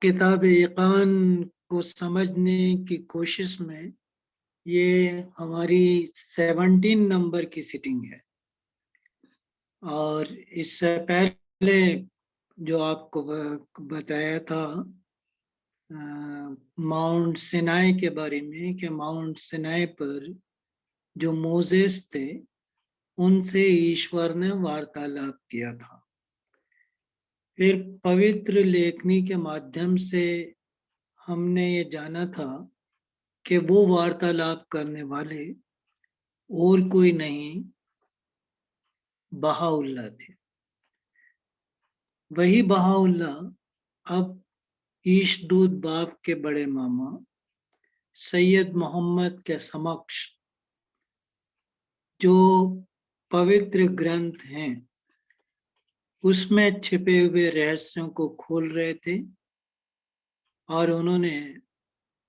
किताब इकान को समझने की कोशिश में ये हमारी 17 नंबर की सिटिंग है। और इससे पहले जो आपको बताया था माउंट सिनाई के बारे में कि माउंट सिनाई पर जो मोजेस थे उनसे ईश्वर ने वार्तालाप किया था। फिर पवित्र लेखनी के माध्यम से हमने ये जाना था कि वो वार्तालाप करने वाले और कोई नहीं बहाउल्लाह थे। वही बहाउल्लाह अब ईशदूत बाप के बड़े मामा सैयद मोहम्मद के समक्ष जो पवित्र ग्रंथ हैं उसमें छिपे हुए रहस्यों को खोल रहे थे और उन्होंने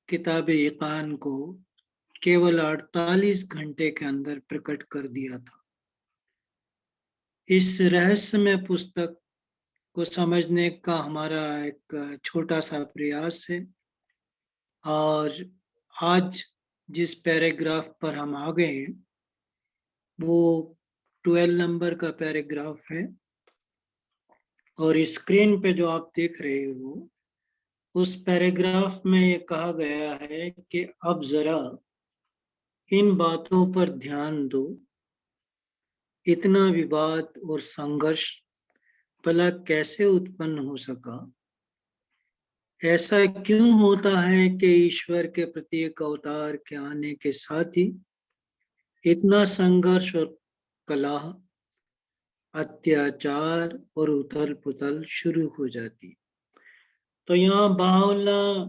किताब इकान को केवल 48 घंटे के अंदर प्रकट कर दिया था। इस रहस्यमय पुस्तक को समझने का हमारा एक छोटा सा प्रयास है। और आज जिस पैराग्राफ पर हम आ गए हैं वो 12 नंबर का पैराग्राफ है। और स्क्रीन पे जो आप देख रहे हो उस पैराग्राफ में ये कहा गया है कि अब जरा इन बातों पर ध्यान दो। इतना विवाद और संघर्ष भला कैसे उत्पन्न हो सका? ऐसा क्यों होता है कि ईश्वर के प्रत्येक अवतार के आने के साथ ही इतना संघर्ष और कलह, अत्याचार और उथल पुथल शुरू हो जाती? तो यहाँ बहाउल्लाह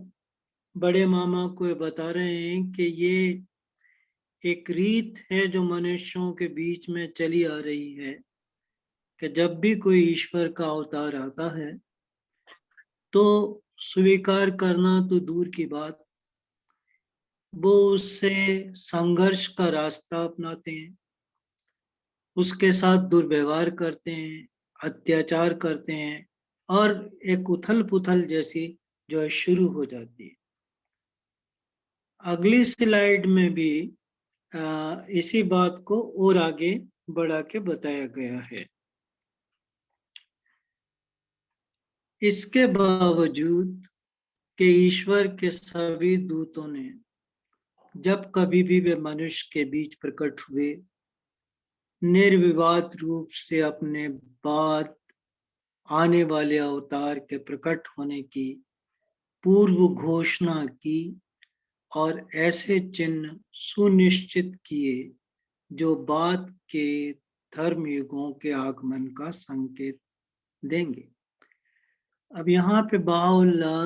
बड़े मामा को ये बता रहे हैं कि ये एक रीत है जो मनुष्यों के बीच में चली आ रही है कि जब भी कोई ईश्वर का अवतार आता है तो स्वीकार करना तो दूर की बात, वो उससे संघर्ष का रास्ता अपनाते हैं, उसके साथ दुर्व्यवहार करते हैं, अत्याचार करते हैं और एक उथल पुथल जैसी जो है शुरू हो जाती है। अगली स्लाइड में भी इसी बात को और आगे बढ़ा के बताया गया है। इसके बावजूद कि ईश्वर के सभी दूतों ने जब कभी भी वे मनुष्य के बीच प्रकट हुए निर्विवाद रूप से अपने बाद आने वाले अवतार के प्रकट होने की पूर्व घोषणा की और ऐसे चिन्ह सुनिश्चित किए जो बाद के धर्म युगों के आगमन का संकेत देंगे। अब यहाँ पे बहाउल्लाह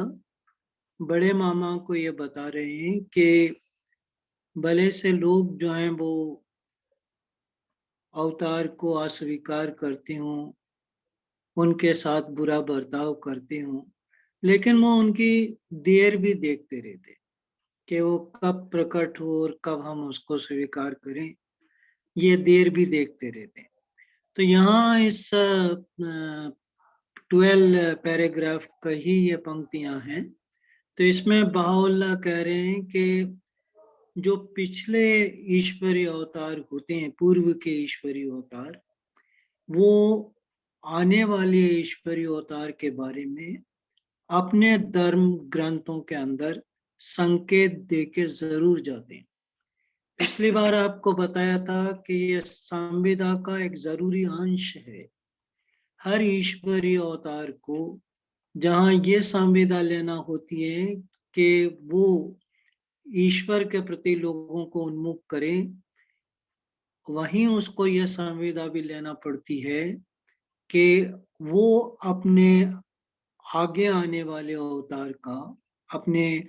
बड़े मामा को ये बता रहे हैं कि भले से लोग जो हैं वो अवतार को अस्वीकार करते हों, उनके साथ बुरा बर्ताव करते हों, लेकिन वो उनकी देर भी देखते रहते कि वो कब प्रकट हो और कब हम उसको स्वीकार करें, ये देर भी देखते रहते हैं। तो यहाँ इस 12 पैराग्राफ का ही ये पंक्तियां हैं। तो इसमें बहाउल्लाह कह रहे हैं कि जो पिछले ईश्वरीय अवतार होते हैं, पूर्व के ईश्वरीय अवतार, वो आने वाले ईश्वरीय अवतार के बारे में अपने धर्म ग्रंथों के अंदर संकेत देके जरूर जाते हैं। पिछली बार आपको बताया था कि यह संविदा का एक जरूरी अंश है। हर ईश्वरीय अवतार को जहां ये संविदा लेना होती है कि वो ईश्वर के प्रति लोगों को उन्मुख करें, वहीं उसको यह संविदा भी लेना पड़ती है कि वो अपने आगे आने वाले अवतार का, अपने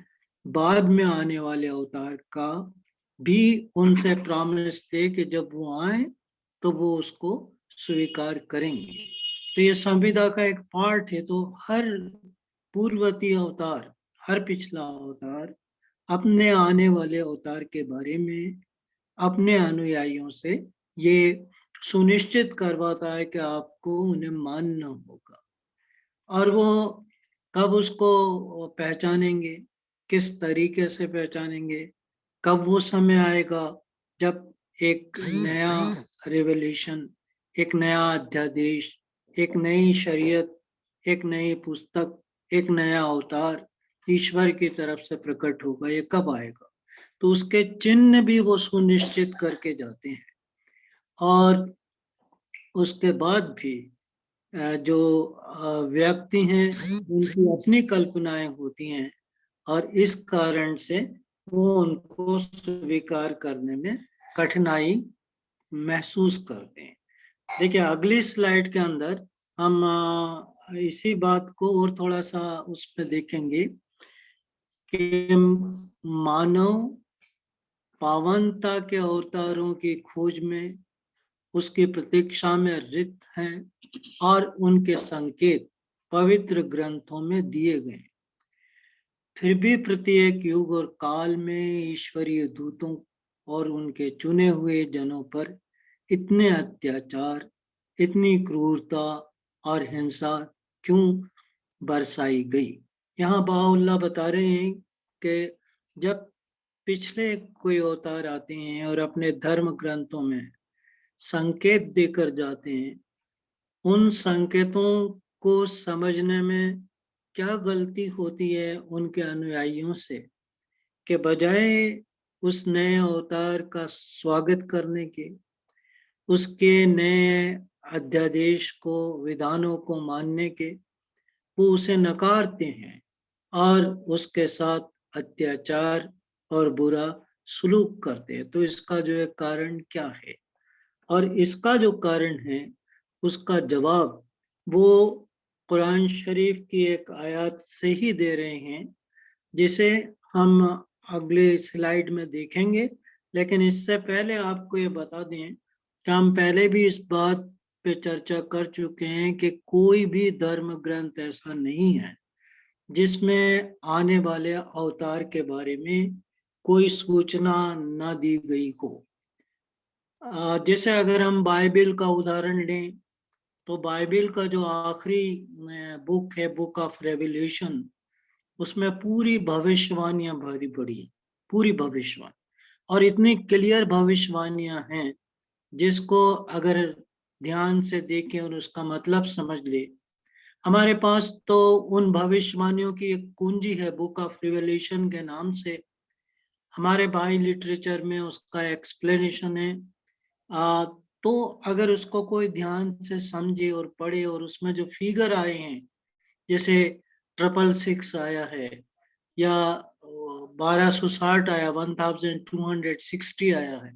बाद में आने वाले अवतार का भी उनसे प्रॉमिस ले कि जब वो आए तो वो उसको स्वीकार करेंगे। तो ये संविदा का एक पार्ट है। तो हर पूर्ववर्ती अवतार, हर पिछला अवतार अपने आने वाले अवतार के बारे में अपने अनुयायियों से ये सुनिश्चित करवाता है कि आपको उन्हें मानना होगा। और वो कब उसको पहचानेंगे, किस तरीके से पहचानेंगे, कब वो समय आएगा जब एक नया रेवल्यूशन, एक नया अध्यादेश, एक नई शरीयत, एक नई पुस्तक, एक नया अवतार ईश्वर की तरफ से प्रकट होगा, ये कब आएगा। तो उसके चिन्ह भी वो सुनिश्चित करके जाते हैं। और उसके बाद भी जो व्यक्ति हैं उनकी अपनी कल्पनाएं होती हैं, और इस कारण से वो उनको स्वीकार करने में कठिनाई महसूस करते हैं। देखिए अगली स्लाइड के अंदर हम इसी बात को और थोड़ा सा उस पर देखेंगे कि मानव पावनता के अवतारों की खोज में, उसकी प्रतीक्षा में रिक्त हैं, और उनके संकेत पवित्र ग्रंथों में दिए गए। फिर भी प्रत्येक युग और काल में ईश्वरीय दूतों और उनके चुने हुए जनों पर इतने अत्याचार, इतनी क्रूरता और हिंसा क्यों बरसाई गई। यहाँ बाउल्लाह बता रहे हैं कि जब पिछले कोई अवतार आते हैं और अपने धर्म ग्रंथों में संकेत देकर जाते हैं, उन संकेतों को समझने में क्या गलती होती है उनके अनुयायियों से, के बजाय उस नए अवतार का स्वागत करने के, उसके नए अध्यादेश को, विधानों को मानने के, वो उसे नकारते हैं और उसके साथ अत्याचार और बुरा सलूक करते हैं। तो इसका जो है कारण क्या है, और इसका जो कारण है उसका जवाब वो कुरान शरीफ की एक आयत से ही दे रहे हैं, जिसे हम अगले स्लाइड में देखेंगे। लेकिन इससे पहले आपको ये बता दें कि हम पहले भी इस बात पे चर्चा कर चुके हैं कि कोई भी धर्म ग्रंथ ऐसा नहीं है जिसमें आने वाले अवतार के बारे में कोई सूचना न दी गई हो। जैसे अगर हम बाइबल का उदाहरण लें, तो बाइबल का जो आखिरी बुक है, बुक ऑफ रेवल्यूशन, उसमें पूरी भविष्यवाणियां भरी पड़ी है, पूरी भविष्यवाणी, और इतनी क्लियर भविष्यवाणियां हैं जिसको अगर ध्यान से देखें और उसका मतलब समझ ले। हमारे पास तो उन भविष्यवाणियों की एक कुंजी है बुक ऑफ रिवलेशन के नाम से। हमारे भाई लिटरेचर में उसका एक्सप्लेनेशन है। तो अगर उसको कोई ध्यान से समझे और पढ़े, और उसमें जो फिगर आए हैं, जैसे 666 आया है, या 1260 आया, 1260 आया है,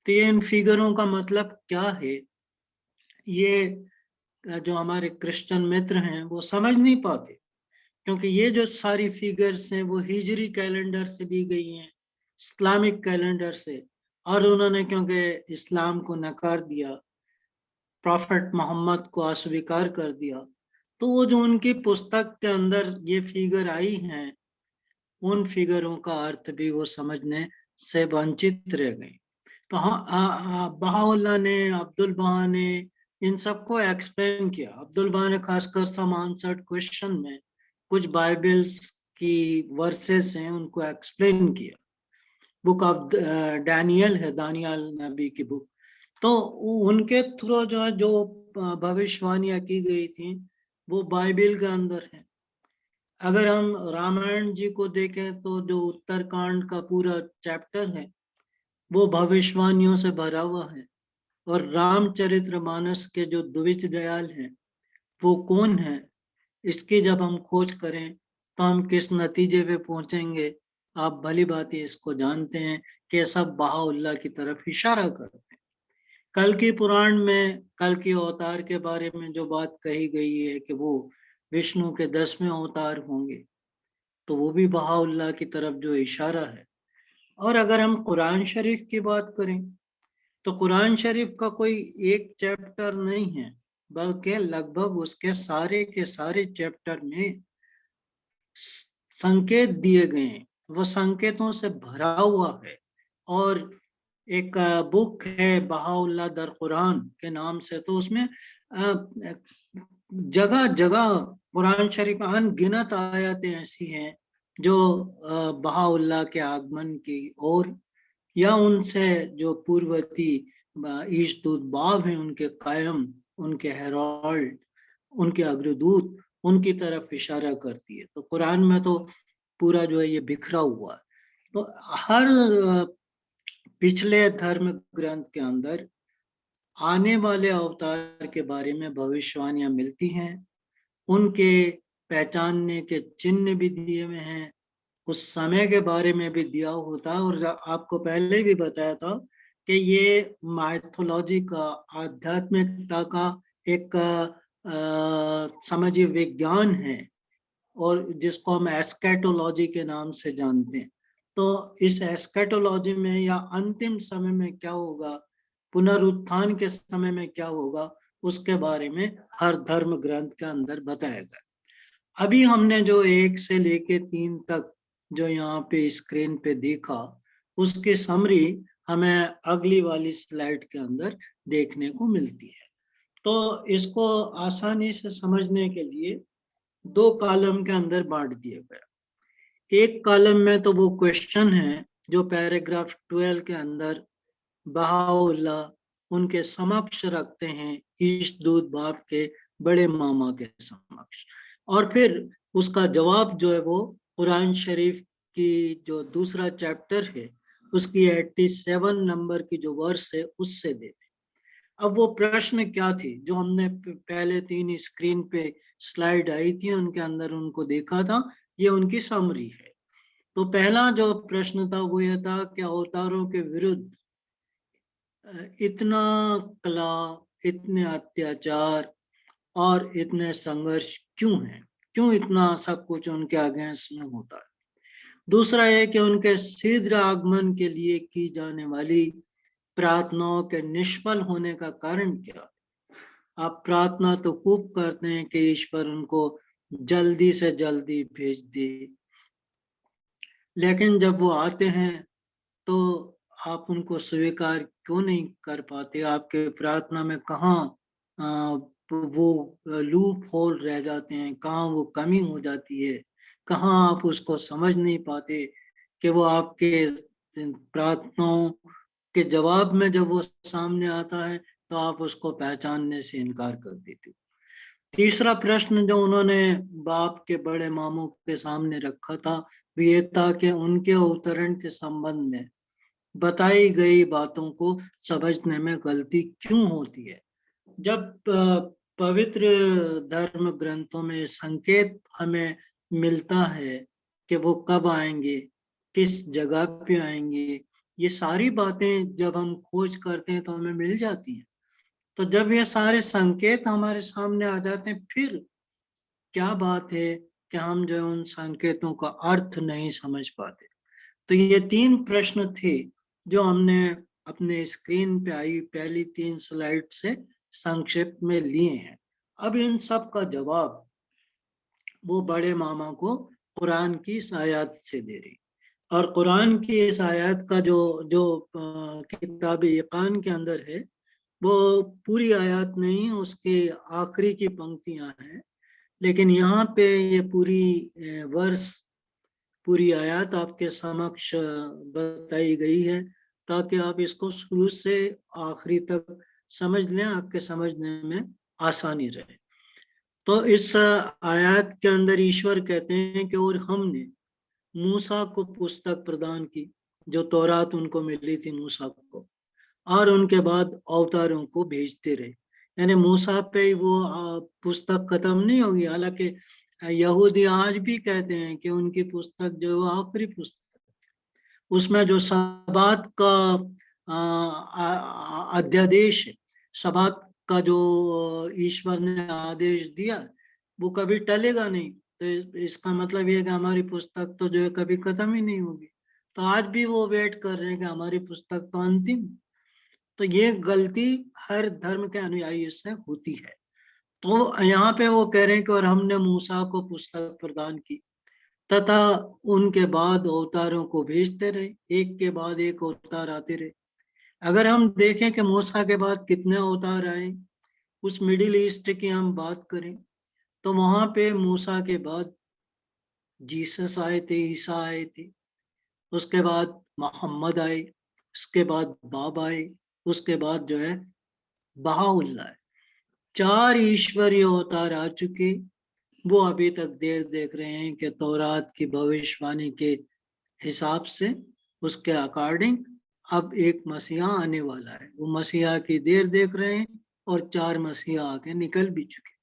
तो ये इन फिगरों का मतलब क्या है, ये जो हमारे क्रिश्चियन मित्र हैं वो समझ नहीं पाते, क्योंकि ये जो सारी फिगर्स हैं वो हिजरी कैलेंडर से दी गई हैं, इस्लामिक कैलेंडर से, और उन्होंने क्योंकि इस्लाम को नकार दिया, प्रॉफेट मोहम्मद को अस्वीकार कर दिया, तो वो जो उनकी पुस्तक के अंदर ये फिगर आई हैं, उन फिगरों का अर्थ भी वो समझने से वंचित रह गए। तो हाँ, बहाउल्लाह ने, अब्दुल बहा ने इन सबको एक्सप्लेन किया। अब्दुल बहा ने खासकर सम आंसर्ड क्वेश्चन में कुछ बाइबल्स की वर्सेस हैं उनको एक्सप्लेन किया। बुक ऑफ डैनियल है, दानियल नबी की बुक, तो उनके थ्रू जो है जो भविष्यवाणियां की गई थी वो बाइबल के अंदर है। अगर हम रामायण जी को देखें तो जो उत्तरकांड का पूरा चैप्टर है वो भविष्यवाणियों से भरा हुआ है। और रामचरितमानस के जो द्विज दयाल हैं वो कौन है, इसकी जब हम खोज करें तो हम किस नतीजे पे पहुंचेंगे, आप भली भांति इसको जानते हैं कि सब बहाउल्लाह की तरफ इशारा करते हैं। कल की पुराण में कल के अवतार के बारे में जो बात कही गई है कि वो विष्णु के 10वें अवतार होंगे, तो वो भी बहाउल्लाह की तरफ जो इशारा है। और अगर हम कुरान शरीफ की बात करें तो कुरान शरीफ का कोई एक चैप्टर नहीं है, बल्कि लगभग उसके सारे के सारे चैप्टर में संकेत दिए गए हैं, वो संकेतों से भरा हुआ है। और एक बुक है बहाउल्लाह दर कुरान के नाम से, तो उसमें जगह जगह कुरान शरीफ अनगिनत आयतें ऐसी हैं जो बहाउल्लाह के आगमन की ओर या उनसे जो पूर्ववर्ती ईशदूत बाब हैं उनके कायम, उनके हेराल्ड, उनके अग्रदूत, उनकी तरफ इशारा करती है। तो कुरान में तो पूरा जो है ये बिखरा हुआ है। तो हर पिछले धर्म ग्रंथ के अंदर आने वाले अवतार के बारे में भविष्यवाणियां मिलती हैं, उनके पहचानने के चिन्ह भी दिए हुए हैं, उस समय के बारे में भी दिया होता है। और आपको पहले भी बताया था कि ये माइथोलॉजी का, आध्यात्मिकता का एक समझिए विज्ञान है, और जिसको हम एस्केटोलॉजी के नाम से जानते हैं। तो इस एस्केटोलॉजी में या अंतिम समय में क्या होगा, पुनरुत्थान के समय में क्या होगा, उसके बारे में हर धर्म ग्रंथ के अंदर बताया गया। अभी हमने जो 1 से लेके 3 तक जो यहाँ पे स्क्रीन पे देखा, उसकी समरी हमें अगली वाली स्लाइड के अंदर देखने को मिलती है। तो इसको आसानी से समझने के लिए 2 कॉलम के अंदर बांट दिया गया। एक कॉलम में तो वो क्वेश्चन है जो पैराग्राफ 12 के अंदर बहाउल्लाह उनके समक्ष रखते हैं, ईशदूत बाप के बड़े मामा के समक्ष। और फिर उसका जवाब जो है वो कुरान शरीफ की जो दूसरा चैप्टर है उसकी 87 नंबर की जो वर्स है उससे देते। अब वो प्रश्न क्या थे जो हमने पहले 3 स्क्रीन पे स्लाइड आई थी उनके अंदर उनको देखा था, ये उनकी समरी है। तो पहला जो प्रश्न था वो यह था कि अवतारों के विरुद्ध इतना कला, इतने अत्याचार और इतने संघर्ष क्यों है, क्यों इतना सब कुछ उनके अगेंस्ट में होता है। दूसरा है कि उनके शीघ्र आगमन के लिए की जाने वाली प्रार्थनाओं के निष्फल होने का कारण क्या। आप प्रार्थना तो खूब करते हैं कि ईश्वर उनको जल्दी से जल्दी भेज दे, लेकिन जब वो आते हैं तो आप उनको स्वीकार क्यों नहीं कर पाते। आपके प्रार्थना में कहाँ वो लूप होल रह जाते हैं, कहाँ वो कमी हो जाती है, कहाँ आप उसको समझ नहीं पाते कि वो आपके प्रार्थनाओं के जवाब में जब वो सामने आता है तो आप उसको पहचानने से इनकार कर देते। तीसरा प्रश्न जो उन्होंने बाप के बड़े मामू के सामने रखा था वो ये था कि उनके अवतरण के संबंध में बताई गई बातों को समझने में गलती क्यों होती है। जब पवित्र धर्म ग्रंथों में संकेत हमें मिलता है कि वो कब आएंगे, किस जगह पे आएंगे, ये सारी बातें जब हम खोज करते हैं तो हमें मिल जाती हैं। तो जब ये सारे संकेत हमारे सामने आ जाते हैं, फिर क्या बात है कि हम जो उन संकेतों का अर्थ नहीं समझ पाते। तो ये 3 प्रश्न थे जो हमने अपने स्क्रीन पे आई पहली 3 स्लाइड से संक्षिप्त में लिए हैं। अब इन सब का जवाब वो बड़े मामा को कुरान की इस आयत से दे रही। और कुरान की इस आयत का जो जो किताब यकान के अंदर है वो पूरी आयत नहीं, उसके आखिरी की पंक्तियां हैं, लेकिन यहाँ पे ये पूरी वर्ष, पूरी आयत आपके समक्ष बताई गई है ताकि आप इसको शुरू से आखिरी तक समझ लें, आपके समझने में आसानी रहे। तो इस आयत के अंदर ईश्वर कहते हैं कि और हमने मूसा को पुस्तक प्रदान की, जो तौरात उनको मिली थी मूसा को, और उनके बाद अवतारों को भेजते रहे। यानी मूसा पे ही वो पुस्तक खत्म नहीं होगी। हालांकि यहूदी आज भी कहते हैं कि उनकी पुस्तक जो है आखिरी पुस्तक, उसमें जो सबात का अध्यादेश, सबात का जो ईश्वर ने आदेश दिया वो कभी टलेगा नहीं। तो इसका मतलब ये है कि हमारी पुस्तक तो जो है कभी खत्म ही नहीं होगी। तो आज भी वो वेट कर रहे हैं कि हमारी पुस्तक तो अंतिम। तो ये गलती हर धर्म के अनुयायी से होती है। तो यहाँ पे वो कह रहे हैं कि और हमने मूसा को पुस्तक प्रदान की तथा उनके बाद अवतारों को भेजते रहे, एक के बाद एक अवतार आते रहे। अगर हम देखें कि मूसा के बाद कितने अवतार आए, उस मिडिल ईस्ट की हम बात करें तो वहां पे मूसा के बाद जीसस आए थे, ईसा आए थे, उसके बाद मोहम्मद आए, उसके बाद बाब आए, उसके बाद जो है बहाउल्लाह है। 4 ईश्वरीय अवतार आ चुके। वो अभी तक देर देख रहे हैं कि तौरात की भविष्यवाणी के हिसाब से, उसके अकॉर्डिंग अब एक मसीहा आने वाला है। वो मसीहा की देर देख रहे हैं और 4 मसीहा आके निकल भी चुके।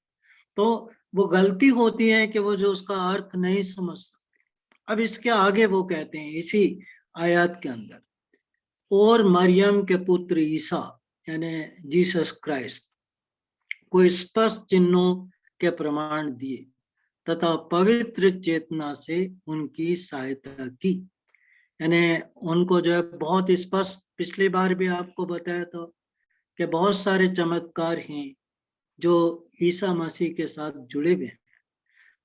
तो वो गलती होती है कि वो जो उसका अर्थ नहीं समझ सकते। अब इसके आगे वो कहते हैं इसी आयत के अंदर, और मरियम के पुत्र ईसा यानी जीसस क्राइस्ट को स्पष्ट चिन्हों के प्रमाण दिए तथा पवित्र चेतना से उनकी सहायता की। यानी उनको जो है बहुत स्पष्ट, पिछली बार भी आपको बताया था कि बहुत सारे चमत्कार हैं जो ईसा मसीह के साथ जुड़े हुए हैं।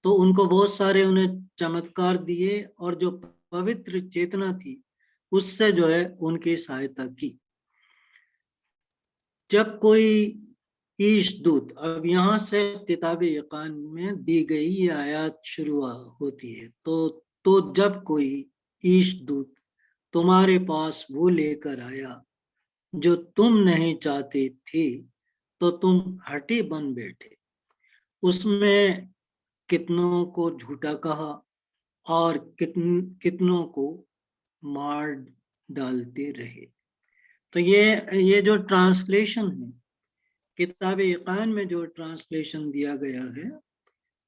तो उनको बहुत सारे उन्हें चमत्कार दिए और जो पवित्र चेतना थी उससे जो है उनकी सहायता की। जब कोई ईशदूत, अब यहाँ से किताब यकान में दी गई ये आयत शुरू होती है। तो जब कोई ईशदूत तुम्हारे पास वो लेकर आया जो तुम नहीं चाहते थे तो तुम हटे बन बैठे, उसमें कितनों को झूठा कहा और कितनों को मार डालते रहे। तो ये जो ट्रांसलेशन है, किताब यकान में जो ट्रांसलेशन दिया गया है,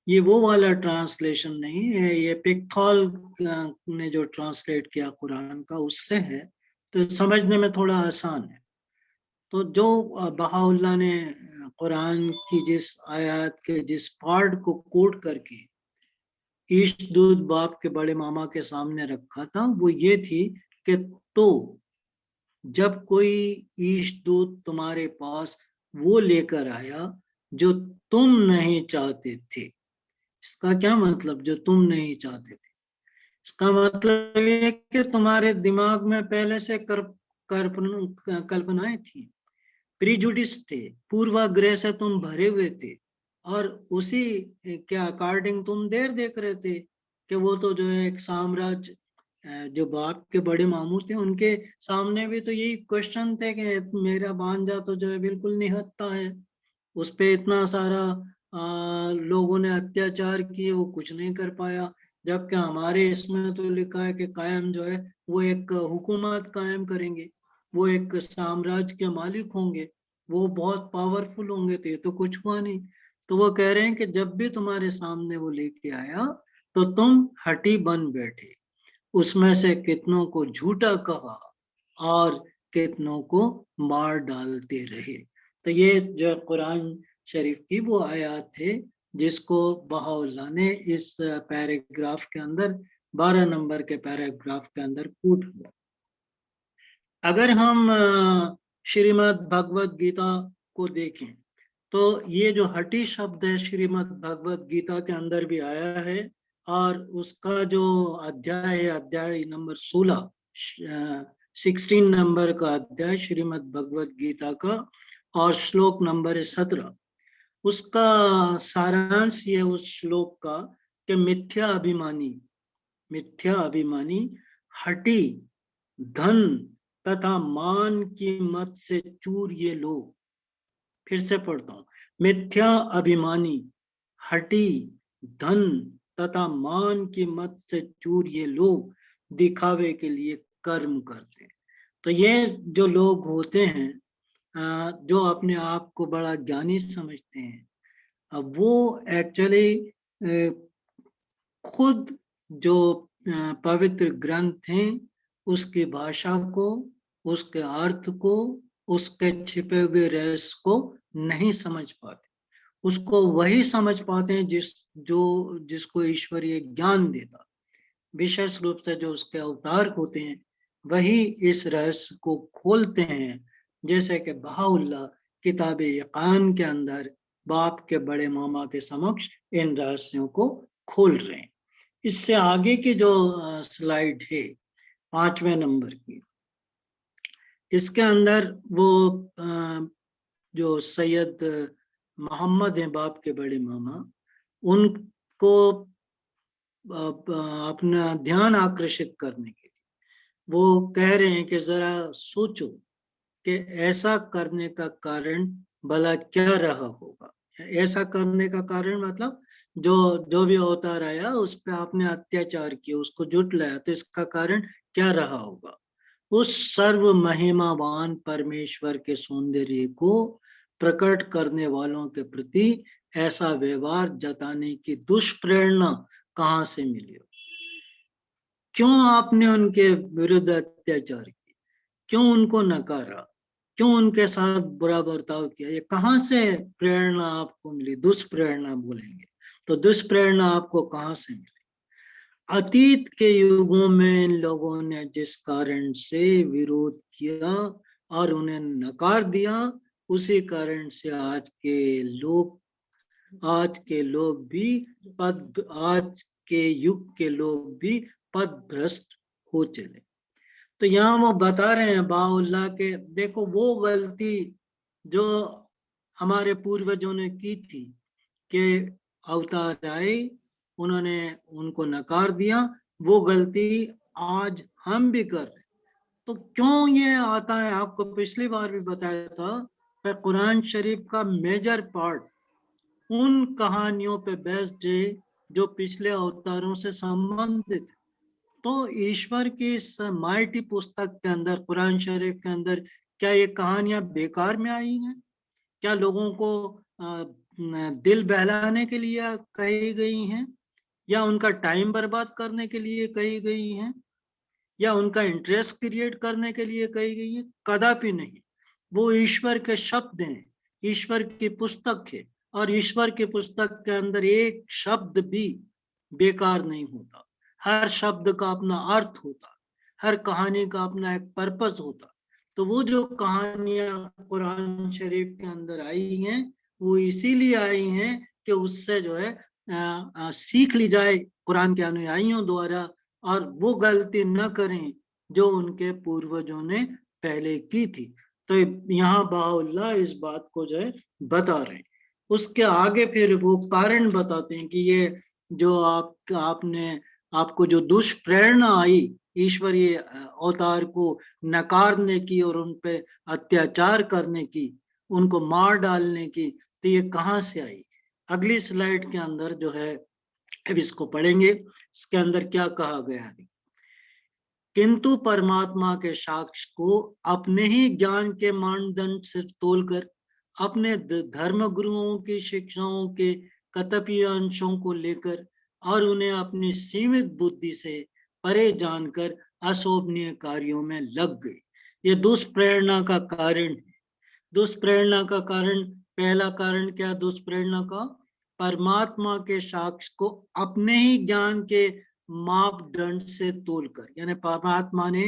ये वो वाला ट्रांसलेशन नहीं है। ये पिक्थॉल ने जो ट्रांसलेट किया कुरान का उससे है, तो समझने में थोड़ा आसान है। तो जो बहाउल्लाह ने कुरान की जिस आयत के जिस पार्ट को कोट करके ईशदूत बाप के बड़े मामा के सामने रखा था, वो ये थी कि तो जब कोई ईशदूत तुम्हारे पास वो लेकर आया जो तुम नहीं चाहते थे। इसका क्या मतलब, जो तुम नहीं चाहते थे? इसका मतलब ये कि तुम्हारे दिमाग में पहले से कल्पनाएं थी, प्रीजुडिस थे, पूर्वाग्रह से तुम भरे हुए थे, और उसी के अकॉर्डिंग तुम देर देख रहे थे कि वो तो जो है एक साम्राज्य, जो बाप के बड़े मामू थे उनके सामने भी तो यही क्वेश्चन थे कि मेरा भांजा तो जो है बिल्कुल निहत्था है, उस पे इतना सारा लोगों ने अत्याचार किए, वो कुछ नहीं कर पाया। जबकि हमारे इसमें तो लिखा है कि कायम जो है वो एक हुकूमत कायम करेंगे, वो एक साम्राज्य के मालिक होंगे, वो बहुत पावरफुल होंगे। तो ये तो कुछ हुआ नहीं। तो वो कह रहे हैं कि जब भी तुम्हारे सामने वो लेके आया तो तुम हटी बन बैठे, उसमें से कितनों को झूठा कहा और कितनों को मार डालते रहे। तो ये जो कुरान शरीफ की वो आयत है जिसको बहाउल्लाह ने इस पैराग्राफ के अंदर, 12 नंबर के पैराग्राफ के अंदर कोट किया। अगर हम श्रीमद् भगवत गीता को देखें तो ये जो हठी शब्द है श्रीमद् भगवत गीता के अंदर भी आया है, और उसका जो अध्याय है, अध्याय नंबर 16, 16 नंबर का अध्याय श्रीमद् भगवत गीता का, और श्लोक नंबर है 17। उसका सारांश ये उस श्लोक का कि मिथ्या अभिमानी हठी धन तथा मान की मत से चूर ये लोग। फिर से पढ़ता हूं, मिथ्या अभिमानी हठी धन तथा मान की मत से चूर ये लोग दिखावे के लिए कर्म करते हैं। तो ये जो लोग होते हैं जो अपने आप को बड़ा ज्ञानी समझते हैं, अब वो एक्चुअली खुद जो पवित्र ग्रंथ हैं उसकी भाषा को, उसके अर्थ को, उसके छिपे हुए रहस्य को नहीं समझ पाते। उसको वही समझ पाते हैं जिसको ईश्वरीय ज्ञान देता, विशेष रूप से जो उसके अवतार होते हैं वही इस रहस्य को खोलते हैं। जैसे कि बहाउल्लाह किताब यकान के अंदर बाप के बड़े मामा के समक्ष इन रहस्यों को खोल रहे हैं। इससे आगे की जो स्लाइड है 5वें नंबर की, इसके अंदर वो जो सैयद मोहम्मद हैं बाप के बड़े मामा, उनको अपना ध्यान आकर्षित करने के लिए वो कह रहे हैं कि जरा सोचो कि ऐसा करने का कारण भला क्या रहा होगा। ऐसा करने का कारण मतलब जो जो भी अवतार आया उस पर आपने अत्याचार किया, उसको जुटलाया, तो इसका कारण क्या रहा होगा। उस सर्व महिमावान परमेश्वर के सौंदर्य को प्रकट करने वालों के प्रति ऐसा व्यवहार जताने की दुष्प्रेरणा कहाँ से मिली। क्यों आपने उनके विरुद्ध अत्याचार किया, क्यों उनको नकारा, क्यों उनके साथ बुरा बर्ताव किया, ये कहाँ से प्रेरणा आपको मिली। दुष्प्रेरणा बोलेंगे तो दुष्प्रेरणा आपको कहाँ से मिली। अतीत के युगों में इन लोगों ने जिस कारण से विरोध किया और उन्हें नकार दिया, उसी कारण से आज के लोग भी आज के युग के लोग भी पद भ्रष्ट हो चले। तो यहाँ वो बता रहे हैं बाउल्लाह के, देखो वो गलती जो हमारे पूर्वजों ने की थी कि अवतार आए, उन्होंने उनको नकार दिया, वो गलती आज हम भी कर रहे। तो क्यों ये आता है, आपको पिछली बार भी बताया था, पर कुरान शरीफ का मेजर पार्ट उन कहानियों पे बेस्ड है जो पिछले अवतारों से संबंधित है। तो ईश्वर की इस माइटी पुस्तक के अंदर, कुरान शरीफ के अंदर, क्या ये कहानियां बेकार में आई हैं? क्या लोगों को दिल बहलाने के लिए कही गई हैं, या उनका टाइम बर्बाद करने के लिए कही गई हैं, या उनका इंटरेस्ट क्रिएट करने के लिए कही गई है? कदापि नहीं। वो ईश्वर के शब्द हैं, ईश्वर की पुस्तक है, और ईश्वर की पुस्तक के अंदर एक शब्द भी बेकार नहीं होता। हर शब्द का अपना अर्थ होता, हर कहानी का अपना एक पर्पस होता। तो वो जो कहानियां कुरान शरीफ के अंदर आई हैं, वो इसीलिए आई हैं कि उससे जो है सीख ली जाए कुरान के अनुयायियों द्वारा, और वो गलती न करें जो उनके पूर्वजों ने पहले की थी। तो यहाँ बाउल्लाह इस बात को जो है बता रहे हैं। उसके आगे फिर वो कारण बताते हैं कि ये जो आपको जो दुष्प्रेरणा आई ईश्वरीय अवतार को नकारने की और उन पे अत्याचार करने की, उनको मार डालने की, तो ये कहाँ से आई। अगली स्लाइड के अंदर जो है, अब इसको पढ़ेंगे, इसके अंदर क्या कहा गया है। किंतु परमात्मा के साक्ष्य को अपने ही ज्ञान के मानदंड से तोलकर, अपने धर्म गुरुओं की शिक्षाओं के कतिपय अंशों को लेकर और उन्हें अपनी सीमित बुद्धि से परे जानकर अशोभनीय कार्यों में लग गए। ये दुष्प्रेरणा का कारण है। दुष्प्रेरणा का कारण, पहला कारण क्या दुष्प्रेरणा का? परमात्मा के साक्ष्य को अपने ही ज्ञान के मापदंड से तोलकर, यानी परमात्मा ने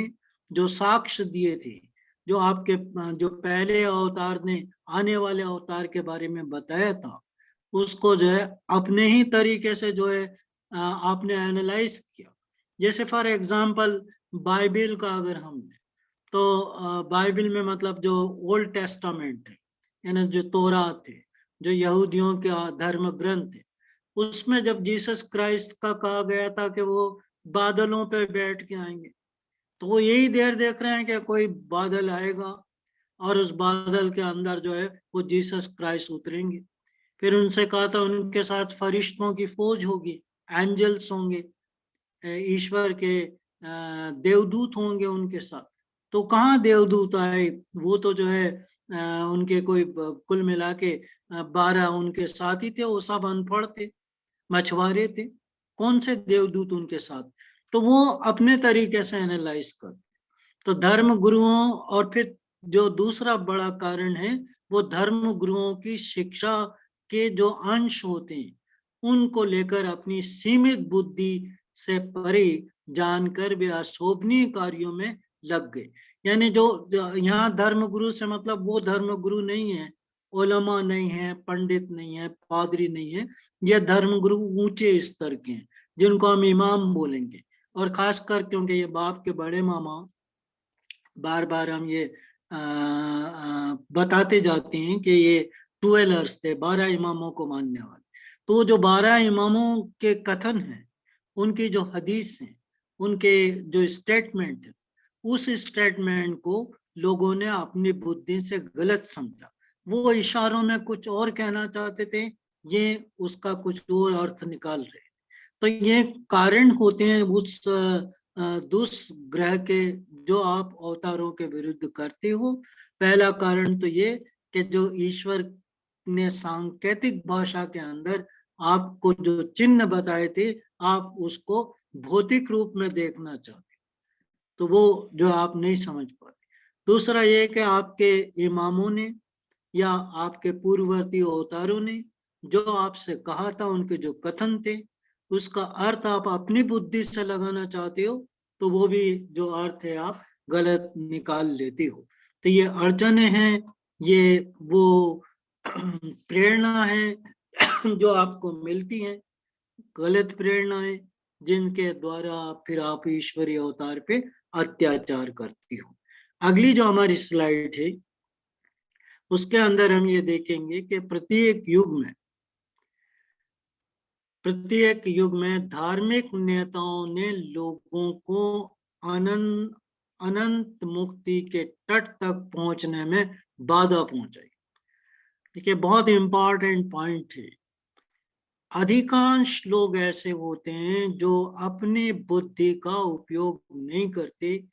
जो साक्ष्य दिए थे, जो आपके जो पहले अवतार ने आने वाले अवतार के बारे में बताया था, उसको जो है अपने ही तरीके से जो है आपने एनालाइज किया। जैसे फॉर एग्जांपल बाइबल का अगर हमने, तो बाइबल में मतलब जो ओल्ड टेस्टामेंट है, यानी जो तौरात है, जो यहूदियों के धर्म ग्रंथ है, उसमें जब जीसस क्राइस्ट का कहा गया था कि वो बादलों पे बैठ के आएंगे, तो वो यही देर देख रहे हैं कि कोई बादल आएगा और उस बादल के अंदर जो है वो जीसस क्राइस्ट उतरेंगे। फिर उनसे कहा था उनके साथ फरिश्तों की फौज होगी, एंजल्स होंगे, ईश्वर के देवदूत होंगे उनके साथ। तो कहाँ देवदूत आए, वो तो जो है उनके कोई कुल मिला के 12 उनके साथ ही थे, वो सब अनपढ़ थे, मछुआरे थे, कौन से देवदूत उनके साथ। तो वो अपने तरीके से एनालाइज कर, तो धर्म गुरुओं, और फिर जो दूसरा बड़ा कारण है वो धर्म गुरुओं की शिक्षा के जो अंश होते हैं, उनको लेकर अपनी सीमित बुद्धि से परे जानकर वे अशोभनीय कार्यों में लग गए। यानी जो यहाँ धर्म गुरु से मतलब वो धर्म गुरु नहीं है, ओलमा नहीं है, पंडित नहीं है, पादरी नहीं है, ये धर्म गुरु ऊंचे स्तर के हैं जिनको हम इमाम बोलेंगे। और खासकर क्योंकि ये बाप के बड़े मामा, बार बार हम ये बताते जाते हैं कि ये 12 थे, 12 इमामों को मानने वाले। तो जो 12 इमामों के कथन हैं, उनकी जो हदीस हैं, उनके जो स्टेटमेंट है, उस स्टेटमेंट को लोगों ने अपनी बुद्धि से गलत समझा। वो इशारों में कुछ और कहना चाहते थे, ये उसका कुछ और अर्थ निकाल रहे। तो ये कारण होते हैं उस दुष्ग्रह के जो आप अवतारों के विरुद्ध करते हो। पहला कारण तो ये कि जो ईश्वर ने सांकेतिक भाषा के अंदर आपको जो चिन्ह बताए थे, आप उसको भौतिक रूप में देखना चाहते, तो वो जो आप नहीं समझ पाते। दूसरा ये कि आपके इमामों ने या आपके पूर्ववर्ती अवतारों ने जो आपसे कहा था, उनके जो कथन थे, उसका अर्थ आप अपनी बुद्धि से लगाना चाहते हो, तो वो भी जो अर्थ है आप गलत निकाल लेते हो। तो ये अड़चने हैं, ये वो प्रेरणा है जो आपको मिलती है, गलत प्रेरणाएं, जिनके द्वारा फिर आप ईश्वरीय अवतार पे अत्याचार करती हो। अगली जो हमारी स्लाइड है, उसके अंदर हम ये देखेंगे कि प्रत्येक युग में धार्मिक नेताओं ने लोगों को अनंत अनंत मुक्ति के तट तक पहुंचने में बाधा पहुंचाई। देखिए, बहुत इंपॉर्टेंट पॉइंट है। अधिकांश लोग ऐसे होते हैं जो अपनी बुद्धि का उपयोग नहीं करते।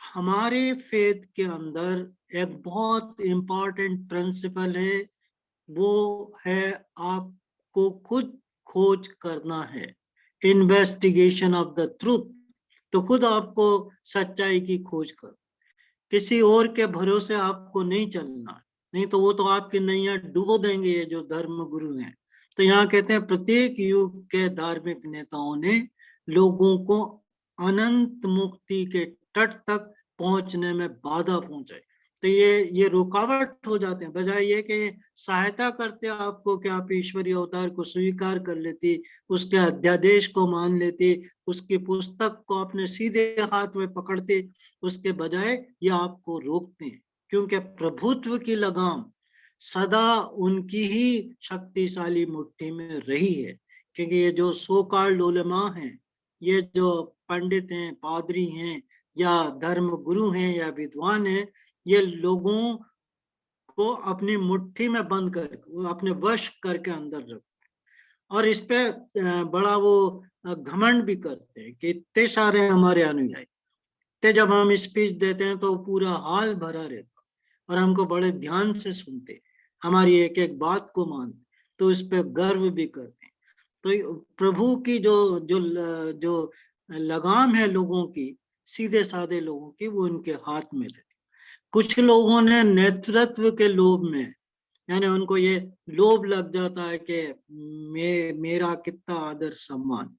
हमारे फेथ के अंदर एक बहुत इंपॉर्टेंट प्रिंसिपल है, वो है आपको खुद खोज करना है, इन्वेस्टिगेशन ऑफ द ट्रूथ। तो खुद आपको सच्चाई की खोज कर, किसी और के भरोसे आपको नहीं चलना, नहीं तो वो तो आपकी नैया डुबो देंगे, ये जो धर्म गुरु हैं। तो यहाँ कहते हैं प्रत्येक युग के धार्मिक नेताओं ने लोगों को अनंत मुक्ति के तट तक पहुंचने में बाधा पहुंचाई। तो ये रुकावट हो जाते हैं, बजाय ये कि सहायता करते आपको कि आप ईश्वरीय अवतार को स्वीकार कर लेती, उसके अध्यादेश को मान लेती, उसकी पुस्तक को अपने सीधे हाथ में पकड़ते, उसके बजाय ये आपको रोकते हैं। क्योंकि प्रभुत्व की लगाम सदा उनकी ही शक्तिशाली मुट्ठी में रही है। क्योंकि ये जो सो कॉल्ड उलेमा हैं, ये जो पंडित हैं, पादरी हैं, या धर्म गुरु हैं, या विद्वान हैं, ये लोगों को अपनी मुट्ठी में बंद कर, अपने वश करके अंदर रख, और इस पे बड़ा वो घमंड भी करते हैं कि इतने सारे हमारे अनुयायी। तो जब हम स्पीच देते हैं तो पूरा हाल भरा रहता, और हमको बड़े ध्यान से सुनते, हमारी एक एक बात को मानते, तो इस पे गर्व भी करते हैं। तो प्रभु की जो लगाम है लोगों की, सीधे साधे लोगों की, वो उनके हाथ में रहती। कुछ लोगों ने नेतृत्व के लोभ में, यानी उनको ये लोभ लग जाता है कि मेरा कितना आदर सम्मान।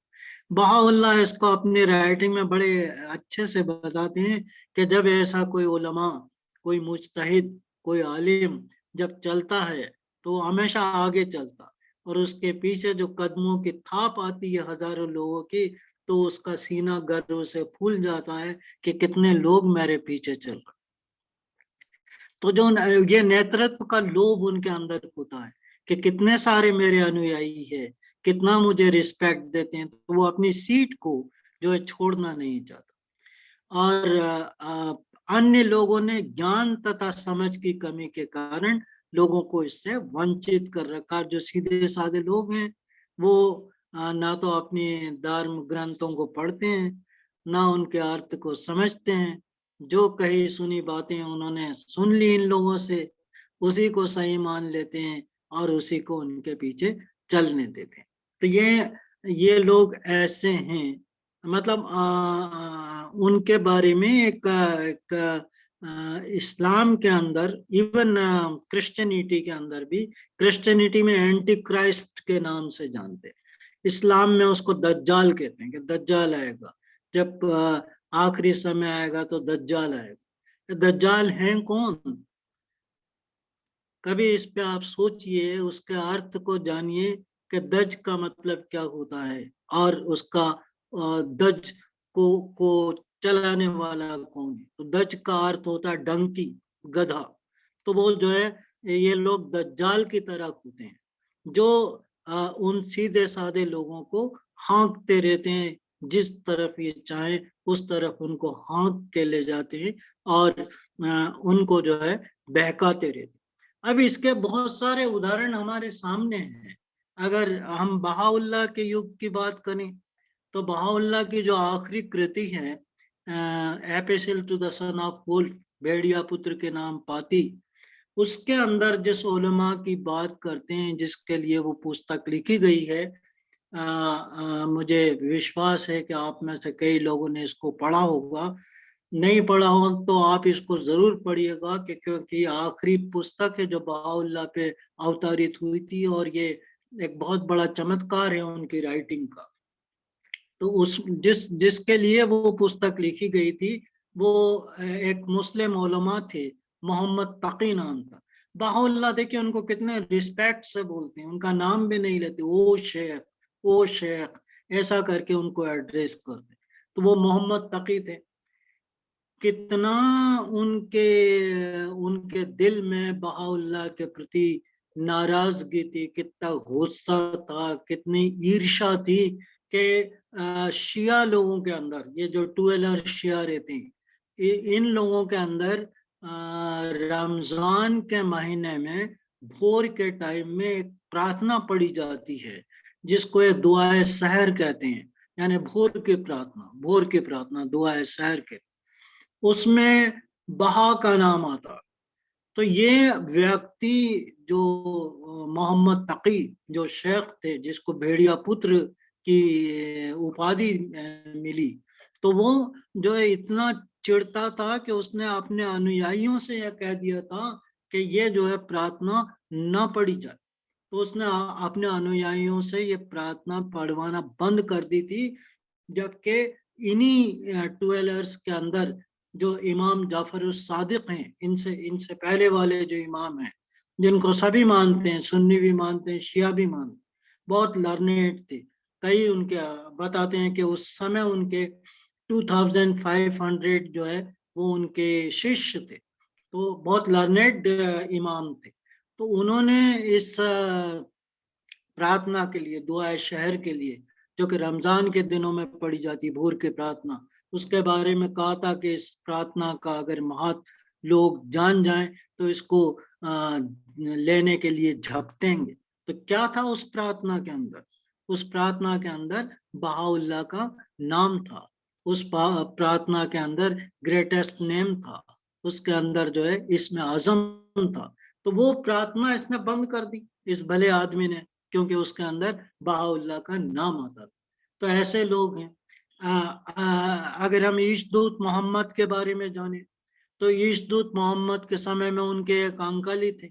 बहाउल्लाह इसको अपनी राइटिंग में बड़े अच्छे से बताते हैं कि जब ऐसा कोई उलमा, कोई मुज्तहिद, कोई आलिम जब चलता है तो हमेशा आगे चलता, और उसके पीछे जो कदमों की थाप आती है हजारों लोगों की, तो उसका सीना गर्व से फूल जाता है कि कितने लोग मेरे पीछे चल रहे। तो जो ये नेतृत्व का लोभ उनके अंदर होता है कि कितने सारे मेरे अनुयायी है, कितना मुझे रिस्पेक्ट देते हैं, तो वो अपनी सीट को जो है छोड़ना नहीं चाहता। और अन्य लोगों ने ज्ञान तथा समझ की कमी के कारण लोगों को इससे वंचित कर रखा। जो सीधे साधे लोग हैं, वो ना तो अपने धर्म ग्रंथों को पढ़ते हैं, ना उनके अर्थ को समझते हैं। जो कही सुनी बातें उन्होंने सुन ली इन लोगों से, उसी को सही मान लेते हैं और उसी को उनके पीछे चलने देते हैं। तो ये लोग ऐसे हैं। मतलब उनके बारे में एक इस्लाम के अंदर, इवन क्रिश्चियनिटी के अंदर भी, क्रिश्चियनिटी में एंटी क्राइस्ट के नाम से जानते हैं, इस्लाम में उसको दज्जाल कहते हैं कि दज्जाल आएगा, जब आखिरी समय आएगा तो दज्जाल आएगा। दज्जाल है कौन? कभी इस पे आप सोचिए, उसके अर्थ को जानिए कि दज का मतलब क्या होता है, और उसका दज को चलाने वाला कौन है। तो दज का अर्थ होता है डंकी, गधा। तो वो जो है ये लोग दज्जाल की तरह होते हैं, जो उन सीधे साधे लोगों को हाँकते रहते हैं, जिस तरफ ये चाहे उस तरफ उनको हाँक के ले जाते हैं और उनको जो है बहकाते रहते हैं। अब इसके बहुत सारे उदाहरण हमारे सामने हैं। अगर हम बहाउल्लाह के युग की बात करें तो बहाउल्लाह की जो आखिरी कृति है, epistle to the son of wolf, भेड़िया पुत्र के नाम पाती, उसके अंदर जिस उलमा की बात करते हैं, जिसके लिए वो पुस्तक लिखी गई है, मुझे विश्वास है कि आप में से कई लोगों ने इसको पढ़ा होगा। नहीं पढ़ा हो तो आप इसको जरूर पढ़िएगा, क्योंकि आखिरी पुस्तक है जो बहाउल्लाह पे अवतारित हुई थी, और ये एक बहुत बड़ा चमत्कार है उनकी राइटिंग का। तो उस जिसके लिए वो पुस्तक लिखी गई थी, वो एक मुस्लिम उलमा थे, मोहम्मद तकी नाम था। बहाउल्लाह देखिए उनको कितने रिस्पेक्ट से बोलते हैं, उनका नाम भी नहीं लेते, ओ शेख ऐसा करके उनको एड्रेस करते। तो वो मोहम्मद तकी थे। कितना उनके उनके दिल में बहाउल्लाह के प्रति नाराजगी थी, कितना गुस्सा था, कितनी ईर्ष्या थी कि शिया लोगों के अंदर, ये जो 12 शिया रहते हैं, इन लोगों के अंदर रमजान के महीने में भोर के टाइम में एक प्रार्थना पढ़ी जाती है, जिसको एक दुआए सहर कहते हैं, यानी भोर की प्रार्थना दुआए सहर के, उसमें बहा का नाम आता। तो ये व्यक्ति जो मोहम्मद तकी, जो शेख थे, जिसको भेड़िया पुत्र की उपाधि मिली, तो वो जो है इतना चिढ़ता था कि उसने अपने अनुयायियों से यह कह दिया था कि ये जो है प्रार्थना न पढ़ी जाए। तो उसने अपने अनुयायियों से ये प्रार्थना पढ़वाना बंद कर दी थी, जबकि इन्हीं 12 के अंदर जो इमाम जाफर सादिक हैं, इनसे इनसे पहले वाले जो इमाम हैं, जिनको सभी मानते हैं, सुन्नी भी मानते हैं, शिया भी मानते हैं, बहुत लर्नेड थे। कई उनके बताते हैं कि उस समय उनके 2500 जो है वो उनके शिष्य थे, तो बहुत लर्नेड इमाम थे। तो उन्होंने इस प्रार्थना के लिए, दुआ शहर के लिए, जो कि रमजान के दिनों में पढ़ी जाती भोर की प्रार्थना, उसके बारे में कहा था कि इस प्रार्थना का अगर महत्व लोग जान जाएं तो इसको लेने के लिए झपटेंगे। तो क्या था उस प्रार्थना के अंदर? उस प्रार्थना के अंदर बहाउल्लाह का नाम था, उस प्रार्थना के अंदर ग्रेटेस्ट नेम था, उसके अंदर जो है इसमें आजम था। तो वो प्रार्थना इसने बंद कर दी, इस भले आदमी ने, क्योंकि उसके अंदर बहाउल्लाह का नाम आता था। तो ऐसे लोग हैं। अगर हम ईशदूत मोहम्मद के बारे में जाने तो ईशदूत मोहम्मद के समय में उनके एक अंकल ही थे।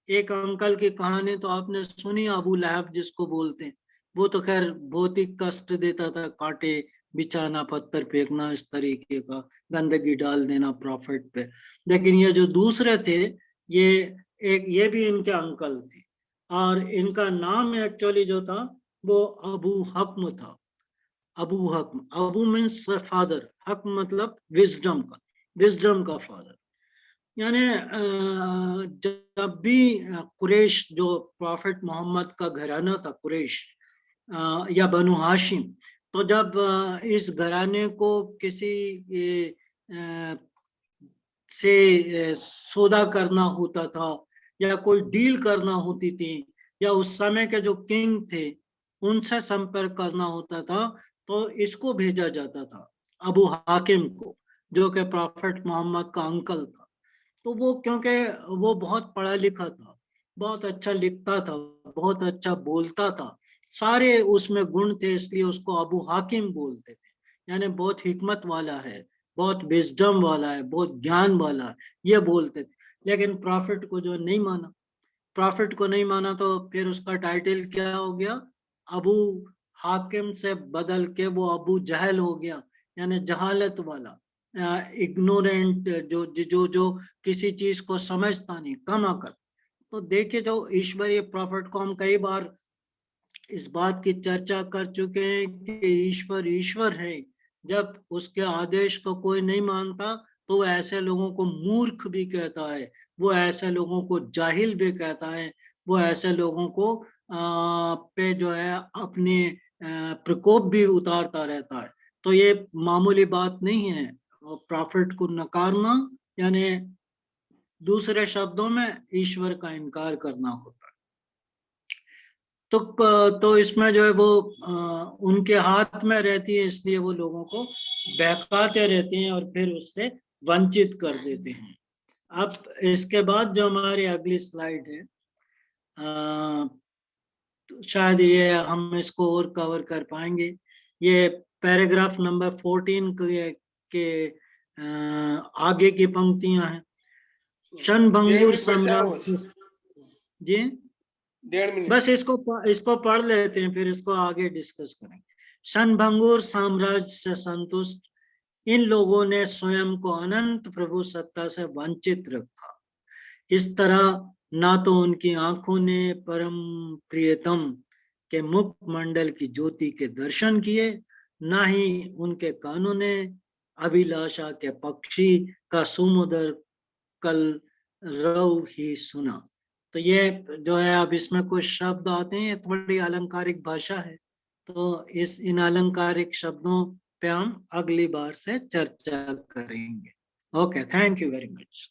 एक अंकल की कहानी तो आपने सुनी, अबू लहब जिसको बोलते हैं। वो तो खैर बहुत ही कष्ट देता था, कांटे बिछाना, पत्थर फेंकना, इस तरीके का, गंदगी डाल देना प्रॉफिट पे। लेकिन ये जो दूसरे थे, ये भी इनके अंकल थे, और इनका नाम एक्चुअली जो था वो अबू हक्म था। अबू हक्म, अबू मीन्स फादर, हक्म मतलब विजडम का फादर। यानी जब भी कुरैश, जो प्रॉफिट मोहम्मद का घराना था, कुरैश या बनु हाशिम, तो जब इस घराने को किसी से सौदा करना होता था या कोई डील करना होती थी, या उस समय के जो किंग थे उनसे संपर्क करना होता था, तो इसको भेजा जाता था, अबू हाकिम को, जो कि प्रॉफिट मोहम्मद का अंकल था। तो वो, क्योंकि वो बहुत पढ़ा लिखा था, बहुत अच्छा लिखता था, बहुत अच्छा बोलता था, सारे उसमें गुण थे, इसलिए उसको अबू हाकिम बोलते थे। यानी बहुत हिकमत वाला है, बहुत विजडम वाला है, बहुत ज्ञान वाला है, ये बोलते थे। लेकिन प्रॉफिट को जो नहीं माना, प्रॉफिट को नहीं माना, तो फिर उसका टाइटल क्या हो गया? अबू हाकिम से बदल के वो अबू जहल हो गया, यानी जहालत वाला, इग्नोरेंट, जो किसी चीज को समझता नहीं, कम अकल। तो देखिए, जो ईश्वरीय प्रॉफिट को हम कई बार इस बात की चर्चा कर चुके हैं कि ईश्वर ईश्वर है, जब उसके आदेश को कोई नहीं मानता तो ऐसे लोगों को मूर्ख भी कहता है, वो ऐसे लोगों को जाहिल भी कहता है, वो ऐसे लोगों को पे जो है अपने प्रकोप भी उतारता रहता है। तो ये मामूली बात नहीं है। प्रॉफिट को नकारना यानी दूसरे शब्दों में ईश्वर का इनकार करना होता है। तो इसमें जो है वो उनके हाथ में रहती है, इसलिए वो लोगों को बहकाते रहते हैं और फिर उससे वंचित कर देते हैं। अब इसके बाद जो हमारी अगली स्लाइड है, तो शायद ये हम इसको और कवर कर पाएंगे। ये पैराग्राफ नंबर 14 के आगे की पंक्तियां हैं। क्षणभंगुर सम्राट जी, 1.5 मिनट बस इसको पढ़ लेते हैं, फिर इसको आगे डिस्कस करेंगे। क्षणभंगुर साम्राज्य से संतुष्ट इन लोगों ने स्वयं को अनंत प्रभु सत्ता से वंचित रखा। इस तरह ना तो उनकी आंखों ने परम प्रियतम के मुख मंडल की ज्योति के दर्शन किए, ना ही उनके कानों ने अभिलाषा के पक्षी का सुमधुर कल रव ही सुना। तो ये जो है, अब इसमें कुछ शब्द आते हैं, थोड़ी अलंकारिक भाषा है, तो इन अलंकारिक शब्दों पे हम अगली बार से चर्चा करेंगे। Okay, thank you very much.